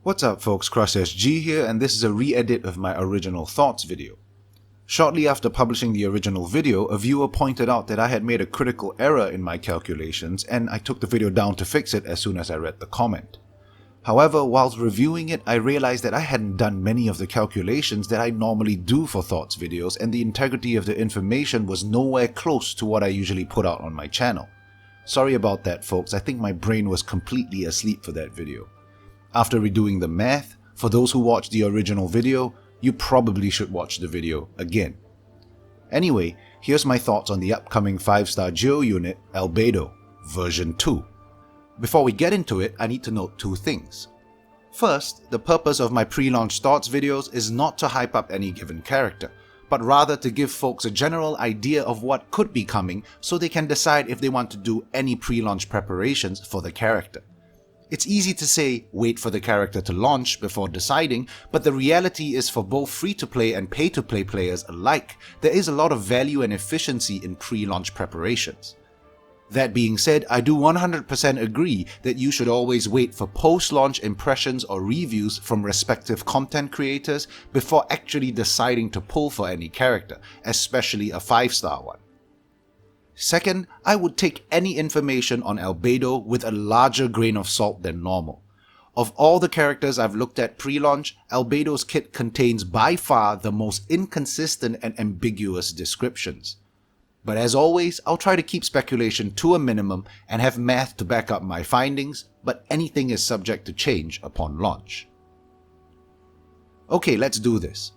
What's up folks, CrossSG here, and this is a re-edit of my original thoughts video. Shortly after publishing the original video, a viewer pointed out that I had made a critical error in my calculations, and I took the video down to fix it as soon as I read the comment. However, whilst reviewing it, I realized that I hadn't done many of the calculations that I normally do for thoughts videos, and the integrity of the information was nowhere close to what I usually put out on my channel. Sorry about that folks, I think my brain was completely asleep for that video. After redoing the math, for those who watched the original video, you probably should watch the video again. Anyway, here's my thoughts on the upcoming 5-star Geo unit, Albedo, version 2. Before we get into it, I need to note two things. First, the purpose of my pre-launch thoughts videos is not to hype up any given character, but rather to give folks a general idea of what could be coming so they can decide if they want to do any pre-launch preparations for the character. It's easy to say, wait for the character to launch before deciding, but the reality is for both free-to-play and pay-to-play players alike, there is a lot of value and efficiency in pre-launch preparations. That being said, I do 100% agree that you should always wait for post-launch impressions or reviews from respective content creators before actually deciding to pull for any character, especially a 5-star one. Second, I would take any information on Albedo with a larger grain of salt than normal. Of all the characters I've looked at pre-launch, Albedo's kit contains by far the most inconsistent and ambiguous descriptions. But as always, I'll try to keep speculation to a minimum and have math to back up my findings, but anything is subject to change upon launch. Okay, let's do this.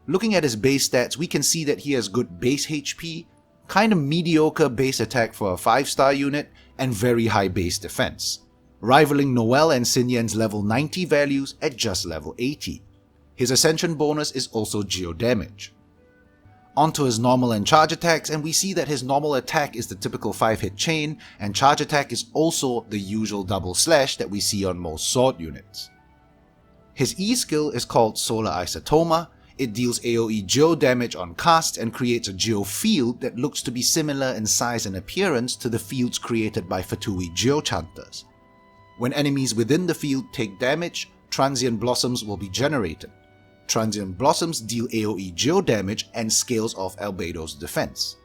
Looking at his base stats, we can see that he has good base HP, kind of mediocre base attack for a 5-star unit, and very high base defense, rivaling Noelle and Xinyan's level 90 values at just level 80. His ascension bonus is also geo damage. Onto his normal and charge attacks, and we see that his normal attack is the typical 5-hit chain, and charge attack is also the usual double slash that we see on most sword units. His E skill is called Solar Isotoma. It deals AoE geo damage on cast and creates a geo field that looks to be similar in size and appearance to the fields created by Fatui geochanters. When enemies within the field take damage, transient blossoms will be generated. Transient blossoms deal AoE geo damage and scales off Albedo's defense.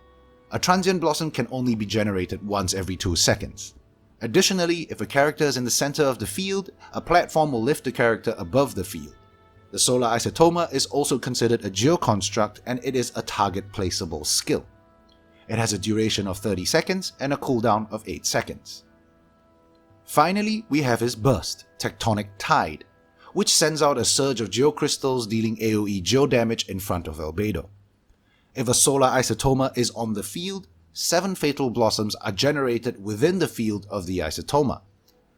A transient blossom can only be generated once every 2 seconds. Additionally, if a character is in the center of the field, a platform will lift the character above the field. The Solar Isotoma is also considered a geoconstruct, and it is a target placeable skill. It has a duration of 30 seconds and a cooldown of 8 seconds. Finally, we have his burst, Tectonic Tide, which sends out a surge of geocrystals dealing AoE geo damage in front of Albedo. If a Solar Isotoma is on the field, 7 fatal blossoms are generated within the field of the Isotoma.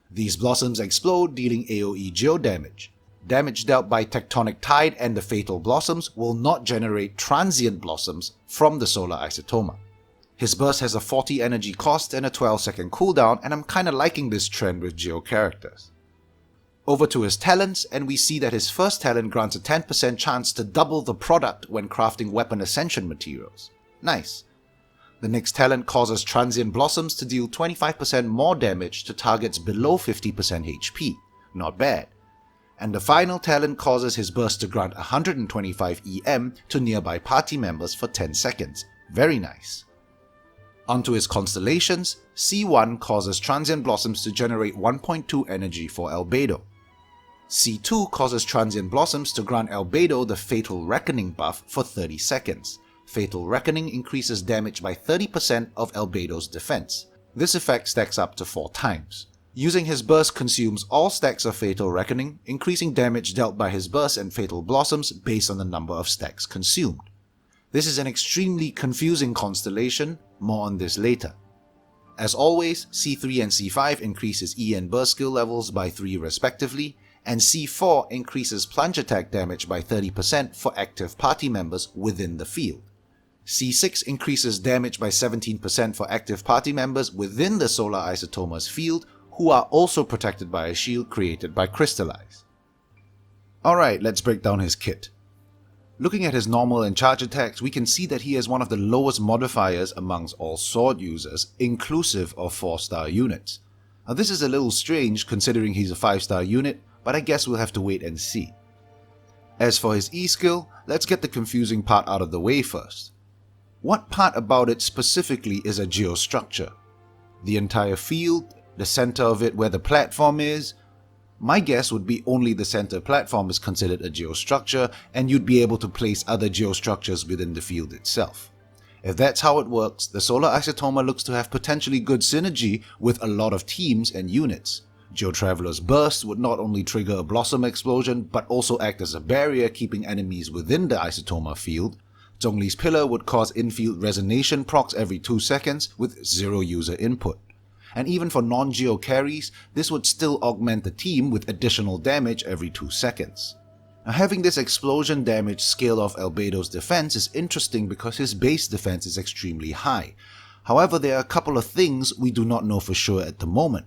These blossoms explode, dealing AoE geo damage. Damage dealt by Tectonic Tide and the Fatal Blossoms will not generate Transient Blossoms from the Solar Isotoma. His burst has a 40 energy cost and a 12-second cooldown, and I'm kinda liking this trend with Geo characters. Over to his talents, and we see that his first talent grants a 10% chance to double the product when crafting weapon ascension materials. Nice. The next talent causes Transient Blossoms to deal 25% more damage to targets below 50% HP. Not bad. And the final talent causes his burst to grant 125 EM to nearby party members for 10 seconds. Very nice. Onto his constellations, C1 causes Transient Blossoms to generate 1.2 energy for Albedo. C2 causes Transient Blossoms to grant Albedo the Fatal Reckoning buff for 30 seconds. Fatal Reckoning increases damage by 30% of Albedo's defense. This effect stacks up to 4 times. Using his burst consumes all stacks of Fatal Reckoning, increasing damage dealt by his burst and Fatal Blossoms based on the number of stacks consumed. This is an extremely confusing constellation, more on this later. As always, C3 and C5 increases E and burst skill levels by 3 respectively, and C4 increases plunge attack damage by 30% for active party members within the field. C6 increases damage by 17% for active party members within the Solar Isotoma's field, who are also protected by a shield created by Crystallize. Alright, let's break down his kit. Looking at his normal and charge attacks, we can see that he has one of the lowest modifiers amongst all sword users, inclusive of 4-star units. Now this is a little strange considering he's a 5-star unit, but I guess we'll have to wait and see. As for his E skill, let's get the confusing part out of the way first. What part about it specifically is a geostructure? The entire field? The center of it where the platform is? My guess would be only the center platform is considered a geostructure, and you'd be able to place other geostructures within the field itself. If that's how it works, the Solar Isotoma looks to have potentially good synergy with a lot of teams and units. Geotraveler's Burst would not only trigger a Blossom explosion, but also act as a barrier keeping enemies within the Isotoma field. Zhongli's Pillar would cause in-field resonation procs every 2 seconds with 0 user input. And even for non-geo carries, this would still augment the team with additional damage every 2 seconds. Now, having this explosion damage scale off Albedo's defense is interesting because his base defense is extremely high. However, there are a couple of things we do not know for sure at the moment.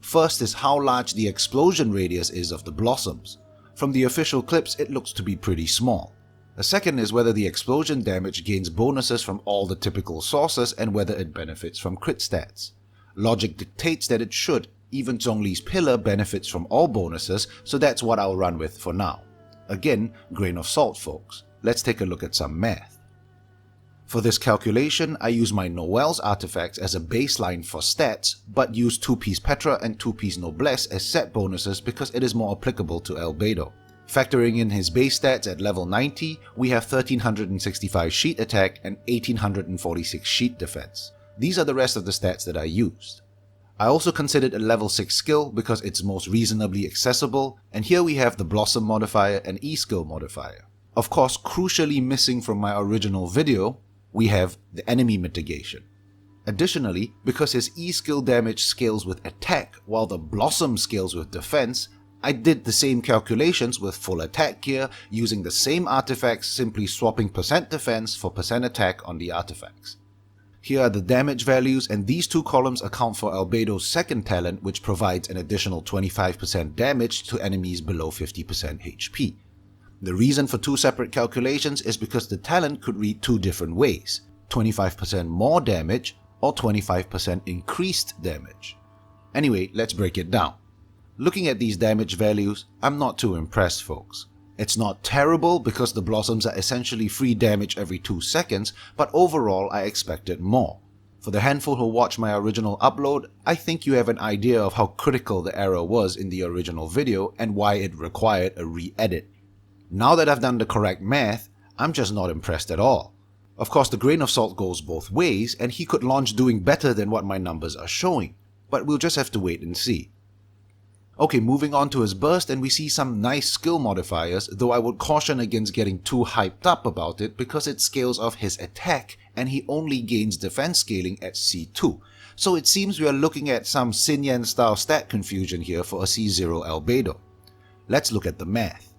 First is how large the explosion radius is of the blossoms. From the official clips, it looks to be pretty small. The second is whether the explosion damage gains bonuses from all the typical sources and whether it benefits from crit stats. Logic dictates that it should. Even Zhongli's Pillar benefits from all bonuses, so that's what I'll run with for now. Again, grain of salt folks. Let's take a look at some math. For this calculation, I use my Noelle's artifacts as a baseline for stats, but use 2-piece Petra and 2-piece Noblesse as set bonuses because it is more applicable to Albedo. Factoring in his base stats at level 90, we have 1365 sheet attack and 1846 sheet defense. These are the rest of the stats that I used. I also considered a level 6 skill because it's most reasonably accessible, and here we have the Blossom modifier and E-skill modifier. Of course, crucially missing from my original video, we have the enemy mitigation. Additionally, because his E-skill damage scales with attack while the Blossom scales with defense, I did the same calculations with full attack gear using the same artifacts, simply swapping % defense for % attack on the artifacts. Here are the damage values, and these two columns account for Albedo's second talent, which provides an additional 25% damage to enemies below 50% HP. The reason for two separate calculations is because the talent could read two different ways: 25% more damage or 25% increased damage. Anyway, let's break it down. Looking at these damage values, I'm not too impressed folks. It's not terrible because the blossoms are essentially free damage every 2 seconds, but overall I expected more. For the handful who watched my original upload, I think you have an idea of how critical the error was in the original video and why it required a re-edit. Now that I've done the correct math, I'm just not impressed at all. Of course, the grain of salt goes both ways, and he could launch doing better than what my numbers are showing, but we'll just have to wait and see. Okay, moving on to his burst, and we see some nice skill modifiers, though I would caution against getting too hyped up about it because it scales off his attack and he only gains defense scaling at C2. So it seems we are looking at some Xinyan style stat confusion here for a C0 Albedo. Let's look at the math.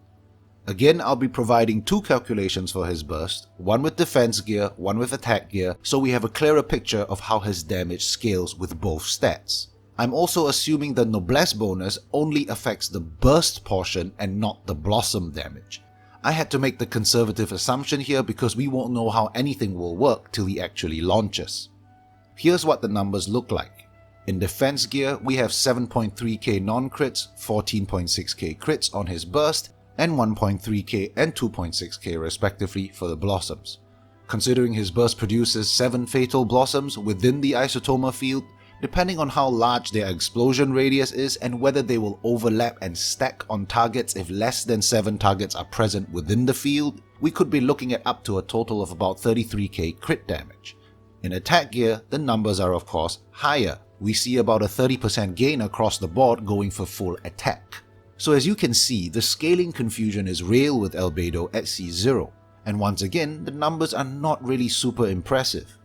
Again, I'll be providing two calculations for his burst, one with defense gear, one with attack gear, so we have a clearer picture of how his damage scales with both stats. I'm also assuming the Noblesse bonus only affects the burst portion and not the blossom damage. I had to make the conservative assumption here because we won't know how anything will work till he actually launches. Here's what the numbers look like. In defense gear, we have 7.3k non-crits, 14.6k crits on his burst, and 1.3k and 2.6k respectively for the blossoms. Considering his burst produces 7 fatal blossoms within the Isotoma field, depending on how large their explosion radius is and whether they will overlap and stack on targets if less than 7 targets are present within the field, we could be looking at up to a total of about 33k crit damage. In attack gear, the numbers are of course higher. We see about a 30% gain across the board going for full attack. So as you can see, the scaling confusion is real with Albedo at C0, and once again, the numbers are not really super impressive.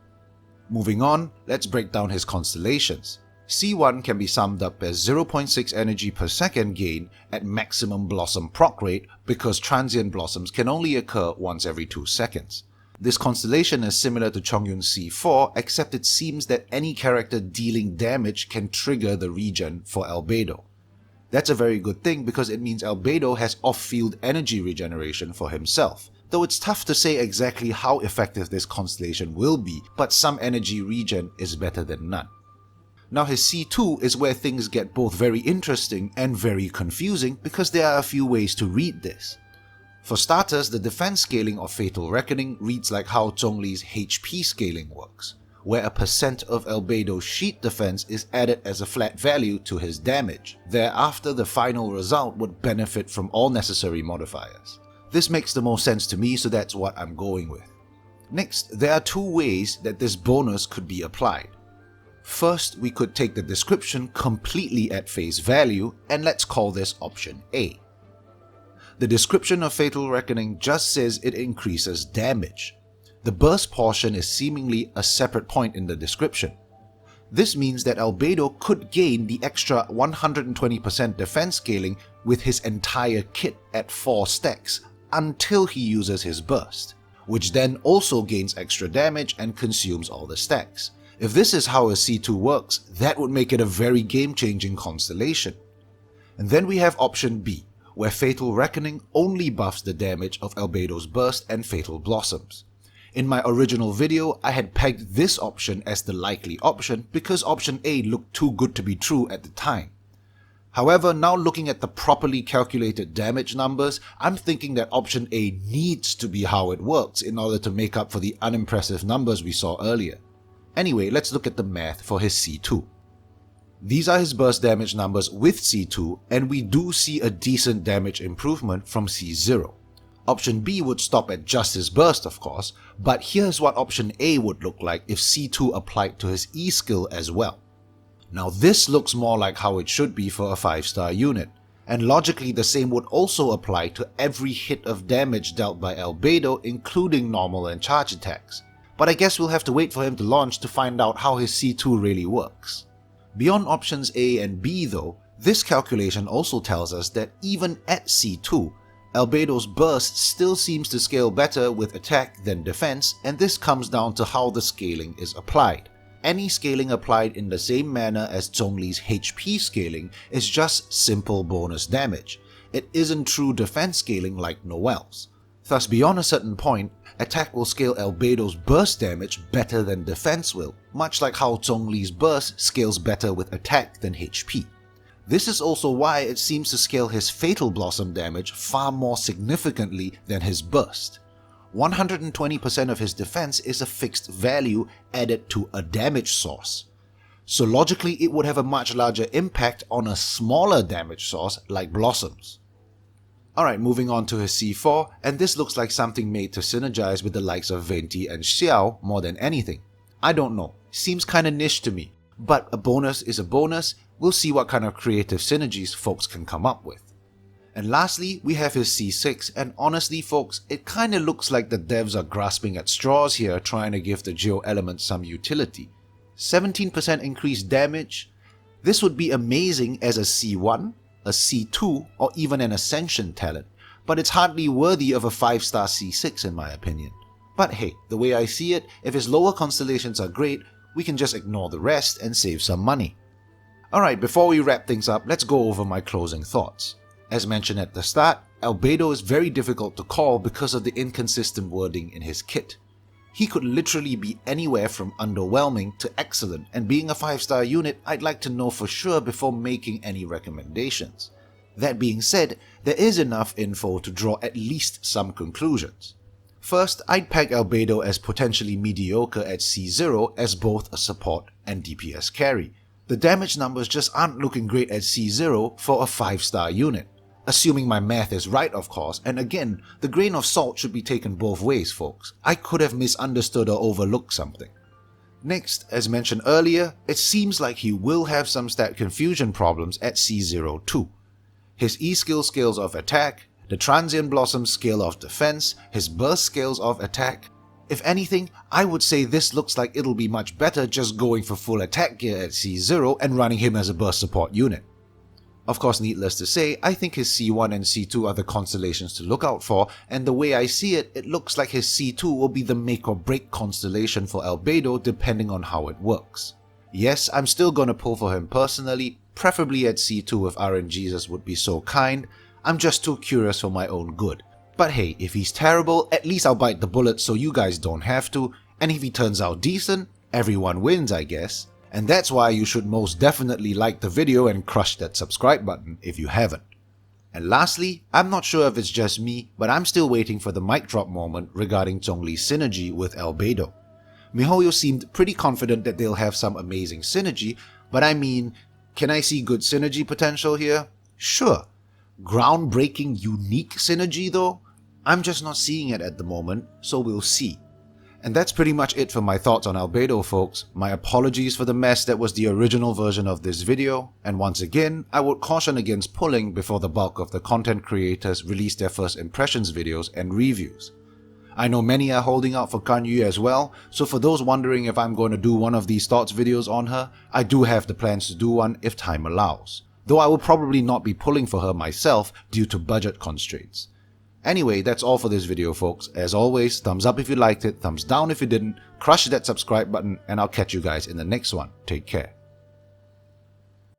Moving on, let's break down his constellations. C1 can be summed up as 0.6 energy per second gain at maximum blossom proc rate because transient blossoms can only occur once every 2 seconds. This constellation is similar to Chongyun's C4, except it seems that any character dealing damage can trigger the regen for Albedo. That's a very good thing because it means Albedo has off-field energy regeneration for himself. Though it's tough to say exactly how effective this constellation will be, but some energy regen is better than none. Now his C2 is where things get both very interesting and very confusing because there are a few ways to read this. For starters, the defense scaling of Fatal Reckoning reads like how Zhongli's HP scaling works, where a percent of Albedo's sheet defense is added as a flat value to his damage. Thereafter, the final result would benefit from all necessary modifiers. This makes the most sense to me, so that's what I'm going with. Next, there are two ways that this bonus could be applied. First, we could take the description completely at face value, and let's call this option A. The description of Fatal Reckoning just says it increases damage. The burst portion is seemingly a separate point in the description. This means that Albedo could gain the extra 120% defense scaling with his entire kit at 4 stacks until he uses his burst, which then also gains extra damage and consumes all the stacks. If this is how a C2 works, that would make it a very game-changing constellation. And then we have option B, where Fatal Reckoning only buffs the damage of Albedo's burst and Fatal Blossoms. In my original video, I had pegged this option as the likely option because option A looked too good to be true at the time. However, now looking at the properly calculated damage numbers, I'm thinking that option A needs to be how it works in order to make up for the unimpressive numbers we saw earlier. Anyway, let's look at the math for his C2. These are his burst damage numbers with C2, and we do see a decent damage improvement from C0. Option B would stop at just his burst, of course, but here's what option A would look like if C2 applied to his E skill as well. Now this looks more like how it should be for a 5-star unit, and logically the same would also apply to every hit of damage dealt by Albedo, including normal and charge attacks. But I guess we'll have to wait for him to launch to find out how his C2 really works. Beyond options A and B though, this calculation also tells us that even at C2, Albedo's burst still seems to scale better with attack than defense, and this comes down to how the scaling is applied. Any scaling applied in the same manner as Zhongli's HP scaling is just simple bonus damage. It isn't true defense scaling like Noelle's. Thus, beyond a certain point, attack will scale Albedo's burst damage better than defense will, much like how Zhongli's burst scales better with attack than HP. This is also why it seems to scale his Fatal Blossom damage far more significantly than his burst. 120% of his defense is a fixed value added to a damage source. So logically it would have a much larger impact on a smaller damage source like Blossoms. Alright, moving on to his C4, and this looks like something made to synergize with the likes of Venti and Xiao more than anything. I don't know, seems kinda niche to me, but a bonus is a bonus. We'll see what kind of creative synergies folks can come up with. And lastly, we have his C6, and honestly folks, it kinda looks like the devs are grasping at straws here trying to give the Geo element some utility. 17% increased damage? This would be amazing as a C1, a C2, or even an Ascension talent, but it's hardly worthy of a 5-star C6 in my opinion. But hey, the way I see it, if his lower constellations are great, we can just ignore the rest and save some money. Alright, before we wrap things up, let's go over my closing thoughts. As mentioned at the start, Albedo is very difficult to call because of the inconsistent wording in his kit. He could literally be anywhere from underwhelming to excellent, and being a 5-star unit, I'd like to know for sure before making any recommendations. That being said, there is enough info to draw at least some conclusions. First, I'd peg Albedo as potentially mediocre at C0 as both a support and DPS carry. The damage numbers just aren't looking great at C0 for a 5-star unit. Assuming my math is right, of course, and again, the grain of salt should be taken both ways, folks. I could have misunderstood or overlooked something. Next, as mentioned earlier, it seems like he will have some stat confusion problems at C0 too. His E-skill scales of attack, the Transient Blossom scale of defense, his burst scales of attack. If anything, I would say this looks like it'll be much better just going for full attack gear at C0 and running him as a burst support unit. Of course, needless to say, I think his C1 and C2 are the constellations to look out for, and the way I see it, it looks like his C2 will be the make or break constellation for Albedo depending on how it works. Yes, I'm still gonna pull for him personally, preferably at C2 if RNGesus would be so kind. I'm just too curious for my own good. But hey, if he's terrible, at least I'll bite the bullet so you guys don't have to, and if he turns out decent, everyone wins I guess. And that's why you should most definitely like the video and crush that subscribe button if you haven't. And lastly, I'm not sure if it's just me, but I'm still waiting for the mic drop moment regarding Zhongli's synergy with Albedo. MiHoYo seemed pretty confident that they'll have some amazing synergy, but I mean, can I see good synergy potential here? Sure. Groundbreaking, unique synergy though? I'm just not seeing it at the moment, so we'll see. And that's pretty much it for my thoughts on Albedo, folks. My apologies for the mess that was the original version of this video, and once again, I would caution against pulling before the bulk of the content creators release their first impressions videos and reviews. I know many are holding out for Kanyu as well, so for those wondering if I'm going to do one of these thoughts videos on her, I do have the plans to do one if time allows, though I will probably not be pulling for her myself due to budget constraints. Anyway, that's all for this video, folks. As always, thumbs up if you liked it, thumbs down if you didn't, crush that subscribe button, and I'll catch you guys in the next one. Take care.